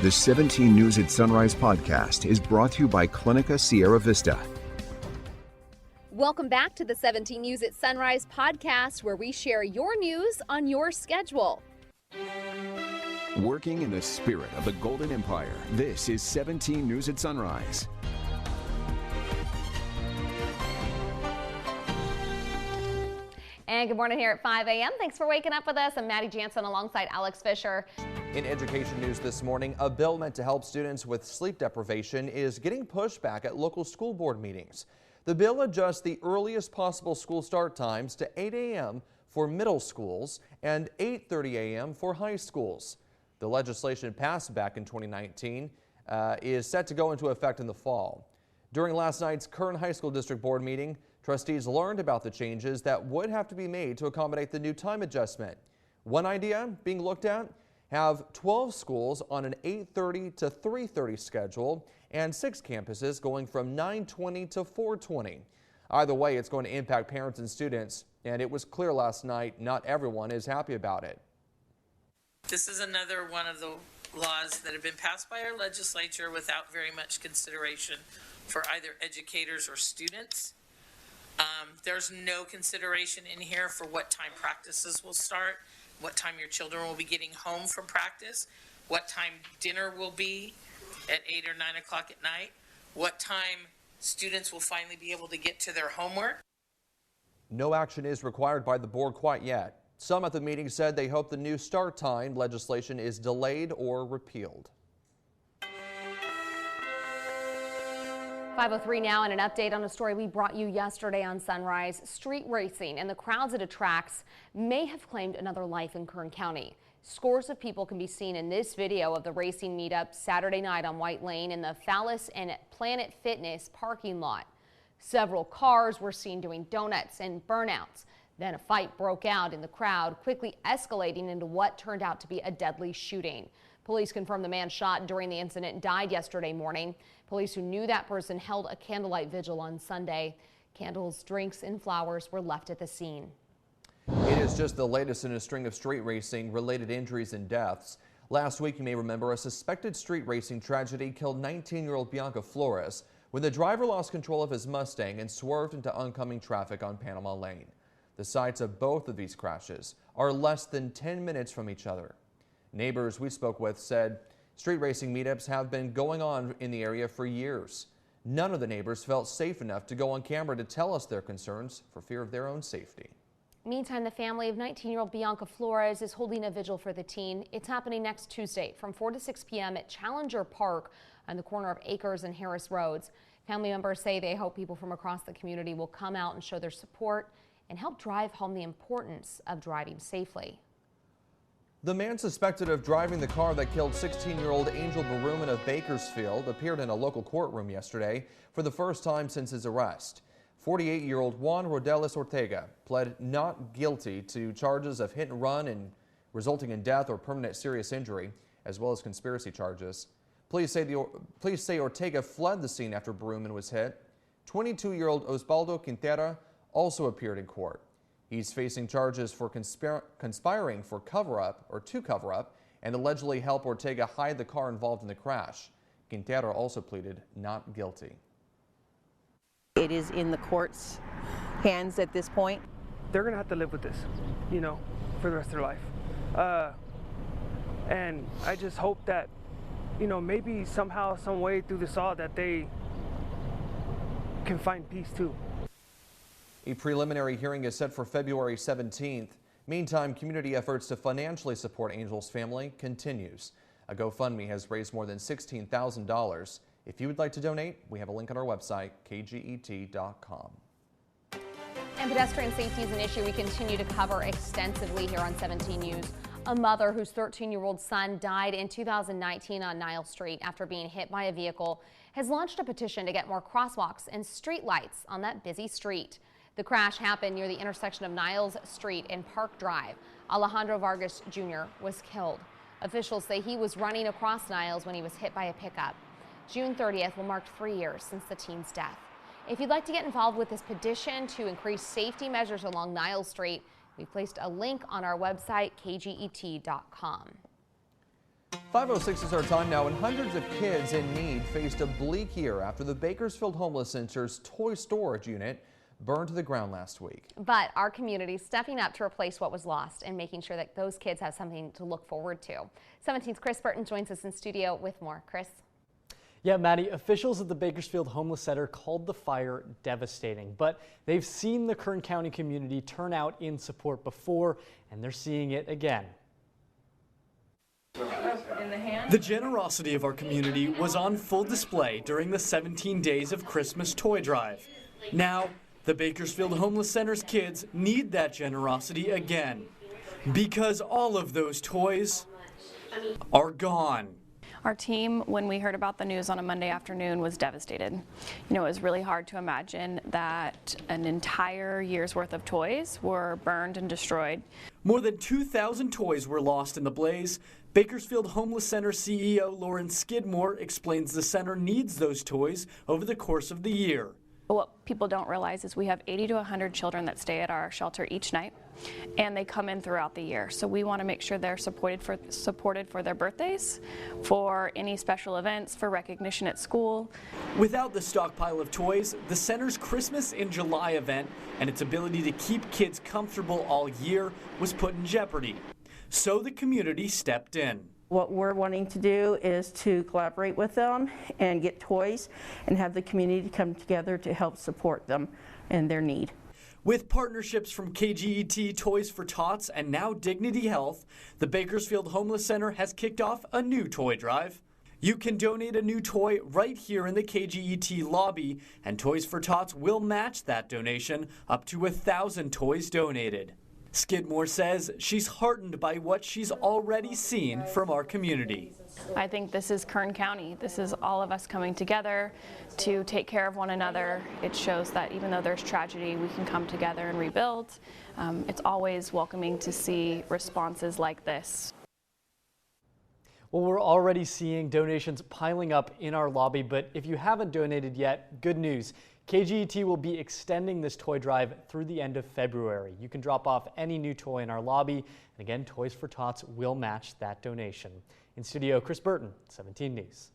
The 17 News at Sunrise podcast is brought to you by Clinica Sierra Vista. Welcome back to the 17 News at Sunrise podcast, where we share your news on your schedule. Working in the spirit of the Golden Empire, this is 17 News at Sunrise. And good morning here at 5 a.m. Thanks for waking up with us. I'm Maddie Jansen alongside Alex Fisher. In education news this morning, a bill meant to help students with sleep deprivation is getting pushback at local school board meetings. The bill adjusts the earliest possible school start times to 8 a.m. for middle schools and 8:30 a.m. for high schools. The legislation passed back in 2019 is set to go into effect in the fall. During last night's Kern High School District Board meeting, trustees learned about the changes that would have to be made to accommodate the new time adjustment. One idea being looked at: have 12 schools on an 8:30 to 3:30 schedule and 6 campuses going from 9:20 to 4:20. Either way, it's going to impact parents and students, and it was clear last night not everyone is happy about it. This is another one of the laws that have been passed by our legislature without very much consideration for either educators or students. There's no consideration in here for what time practices will start, what time your children will be getting home from practice, what time dinner will be at 8 or 9 o'clock at night, what time students will finally be able to get to their homework. No action is required by the board quite yet. Some at the meeting said they hope the new start time legislation is delayed or repealed. 5:03 now, and an update on a story we brought you yesterday on Sunrise. Street racing and the crowds it attracts may have claimed another life in Kern County. Scores of people can be seen in this video of the racing meetup Saturday night on White Lane in the Phallus and Planet Fitness parking lot. Several cars were seen doing donuts and burnouts. Then a fight broke out in the crowd, quickly escalating into what turned out to be a deadly shooting. Police confirmed the man shot during the incident died yesterday morning. Police who knew that person held a candlelight vigil on Sunday. Candles, drinks, and flowers were left at the scene. It is just the latest in a string of street racing related injuries and deaths. Last week, you may remember, a suspected street racing tragedy killed 19-year-old Bianca Flores when the driver lost control of his Mustang and swerved into oncoming traffic on Panama Lane. The sites of both of these crashes are less than 10 minutes from each other. Neighbors we spoke with said street racing meetups have been going on in the area for years. None of the neighbors felt safe enough to go on camera to tell us their concerns for fear of their own safety. Meantime, the family of 19-year-old Bianca Flores is holding a vigil for the teen. It's happening next Tuesday from 4 to 6 p.m. at Challenger Park on the corner of Acres and Harris Roads. Family members say they hope people from across the community will come out and show their support and help drive home the importance of driving safely. The man suspected of driving the car that killed 16-year-old Angel Baerman of Bakersfield appeared in a local courtroom yesterday for the first time since his arrest. 48-year-old Juan Rodelis Ortega pled not guilty to charges of hit and run and resulting in death or permanent serious injury, as well as conspiracy charges. Police say Ortega fled the scene after Baerman was hit. 22-year-old Osvaldo Quintera also appeared in court. He's facing charges for conspiring for to cover up and allegedly help Ortega hide the car involved in the crash. Quintero also pleaded not guilty. It is in the court's hands at this point. They're gonna have to live with this, for the rest of their life. And I just hope that, maybe somehow, some way through this all that they can find peace too. A preliminary hearing is set for February 17th. Meantime, community efforts to financially support Angel's family continues. A GoFundMe has raised more than $16,000. If you would like to donate, we have a link on our website, kget.com. And pedestrian safety is an issue we continue to cover extensively here on 17 News. A mother whose 13-year-old son died in 2019 on Niles Street after being hit by a vehicle has launched a petition to get more crosswalks and street lights on that busy street. The crash happened near the intersection of Niles Street and Park Drive. Alejandro Vargas Jr. was killed. Officials say he was running across Niles when he was hit by a pickup. June 30th will mark 3 years since the teen's death. If you'd like to get involved with this petition to increase safety measures along Niles Street, we've placed a link on our website, kget.com. 5:06 is our time now, and hundreds of kids in need faced a bleak year after the Bakersfield Homeless Center's toy storage unit burned to the ground last week. But our community is stepping up to replace what was lost and making sure that those kids have something to look forward to. 17's Chris Burton joins us in studio with more. Chris? Yeah, Maddie, officials at the Bakersfield Homeless Center called the fire devastating, but they've seen the Kern County community turn out in support before, and they're seeing it again. The generosity of our community was on full display during the 17 days of Christmas toy drive. Now, the Bakersfield Homeless Center's kids need that generosity again, because all of those toys are gone. Our team, when we heard about the news on a Monday afternoon, was devastated. You know, it was really hard to imagine that an entire year's worth of toys were burned and destroyed. More than 2,000 toys were lost in the blaze. Bakersfield Homeless Center CEO Lauren Skidmore explains the center needs those toys over the course of the year. What people don't realize is we have 80 to 100 children that stay at our shelter each night, and they come in throughout the year. So we want to make sure they're supported for their birthdays, for any special events, for recognition at school. Without the stockpile of toys, the center's Christmas in July event and its ability to keep kids comfortable all year was put in jeopardy. So the community stepped in. What we're wanting to do is to collaborate with them and get toys and have the community come together to help support them and their need. With partnerships from KGET, Toys for Tots, and now Dignity Health, the Bakersfield Homeless Center has kicked off a new toy drive. You can donate a new toy right here in the KGET lobby, and Toys for Tots will match that donation up to 1,000 toys donated. Skidmore says she's heartened by what she's already seen from our community. I think this is Kern County. This is all of us coming together to take care of one another. It shows that even though there's tragedy, we can come together and rebuild. It's always welcoming to see responses like this. Well, we're already seeing donations piling up in our lobby, but if you haven't donated yet, good news. KGET will be extending this toy drive through the end of February. You can drop off any new toy in our lobby, and again, Toys for Tots will match that donation. In studio, Chris Burton, 17 News.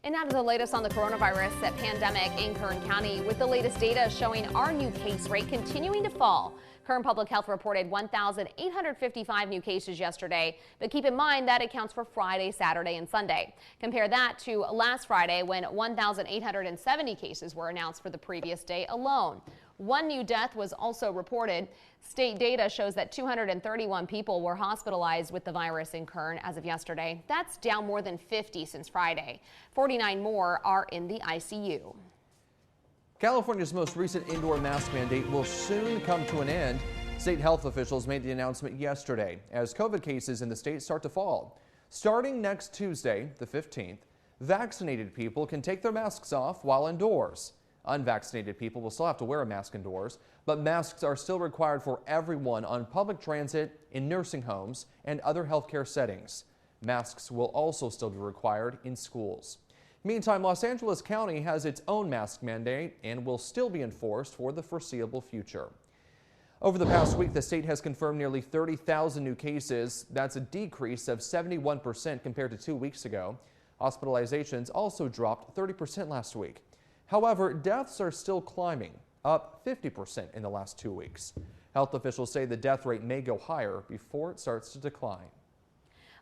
And now to the latest on the coronavirus pandemic in Kern County, with the latest data showing our new case rate continuing to fall. Kern Public Health reported 1,855 new cases yesterday, but keep in mind that accounts for Friday, Saturday, and Sunday. Compare that to last Friday when 1,870 cases were announced for the previous day alone. One new death was also reported. State data shows that 231 people were hospitalized with the virus in Kern as of yesterday. That's down more than 50 since Friday. 49 more are in the ICU. California's most recent indoor mask mandate will soon come to an end. State health officials made the announcement yesterday as COVID cases in the state start to fall. Starting next Tuesday, the 15th, vaccinated people can take their masks off while indoors. Unvaccinated people will still have to wear a mask indoors, but masks are still required for everyone on public transit, in nursing homes, and other healthcare settings. Masks will also still be required in schools. Meantime, Los Angeles County has its own mask mandate and will still be enforced for the foreseeable future. Over the past week, the state has confirmed nearly 30,000 new cases. That's a decrease of 71% compared to 2 weeks ago. Hospitalizations also dropped 30% last week. However, deaths are still climbing, up 50% in the last 2 weeks. Health officials say the death rate may go higher before it starts to decline.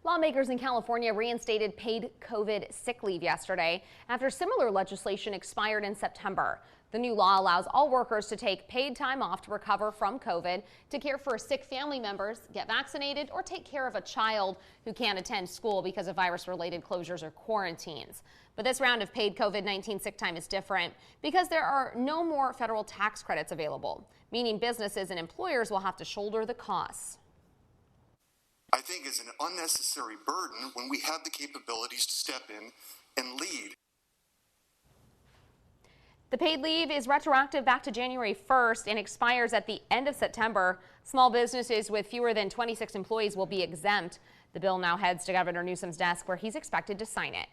Lawmakers in California reinstated paid COVID sick leave yesterday after similar legislation expired in September. The new law allows all workers to take paid time off to recover from COVID, to care for sick family members, get vaccinated, or take care of a child who can't attend school because of virus-related closures or quarantines. But this round of paid COVID-19 sick time is different because there are no more federal tax credits available, meaning businesses and employers will have to shoulder the costs. I think is an unnecessary burden when we have the capabilities to step in and lead. The paid leave is retroactive back to January 1st and expires at the end of September. Small businesses with fewer than 26 employees will be exempt. The bill now heads to Governor Newsom's desk, where he's expected to sign it.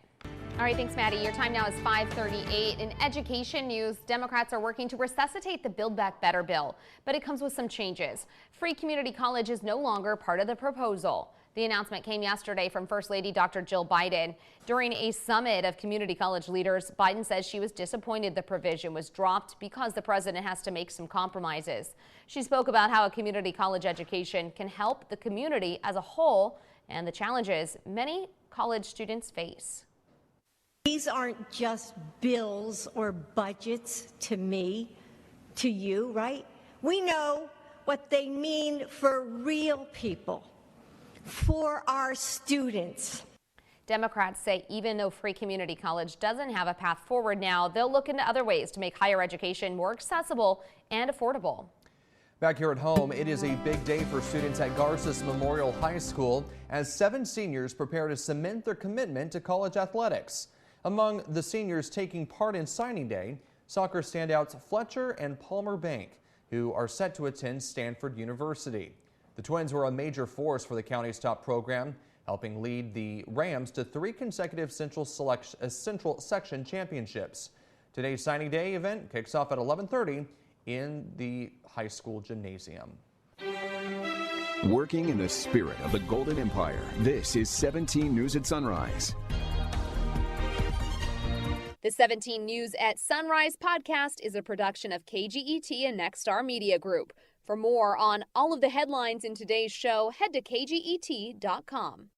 All right, thanks, Maddie. Your time now is 5:38. In education news, Democrats are working to resuscitate the Build Back Better bill, but it comes with some changes. Free community college is no longer part of the proposal. The announcement came yesterday from First Lady Dr. Jill Biden. During a summit of community college leaders, Biden says she was disappointed the provision was dropped because the president has to make some compromises. She spoke about how a community college education can help the community as a whole and the challenges many college students face. These aren't just bills or budgets to me, to you, right? We know what they mean for real people, for our students. Democrats say even though free community college doesn't have a path forward now, they'll look into other ways to make higher education more accessible and affordable. Back here at home, it is a big day for students at Garces Memorial High School as 7 seniors prepare to cement their commitment to college athletics. Among the seniors taking part in signing day, soccer standouts Fletcher and Palmer Bank, who are set to attend Stanford University. The twins were a major force for the county's top program, helping lead the Rams to 3 consecutive Central Section championships. Today's signing day event kicks off at 11:30 in the high school gymnasium. Working in the spirit of the Golden Empire, this is 17 News at Sunrise. The 17 News at Sunrise podcast is a production of KGET and Nexstar Media Group. For more on all of the headlines in today's show, head to kget.com.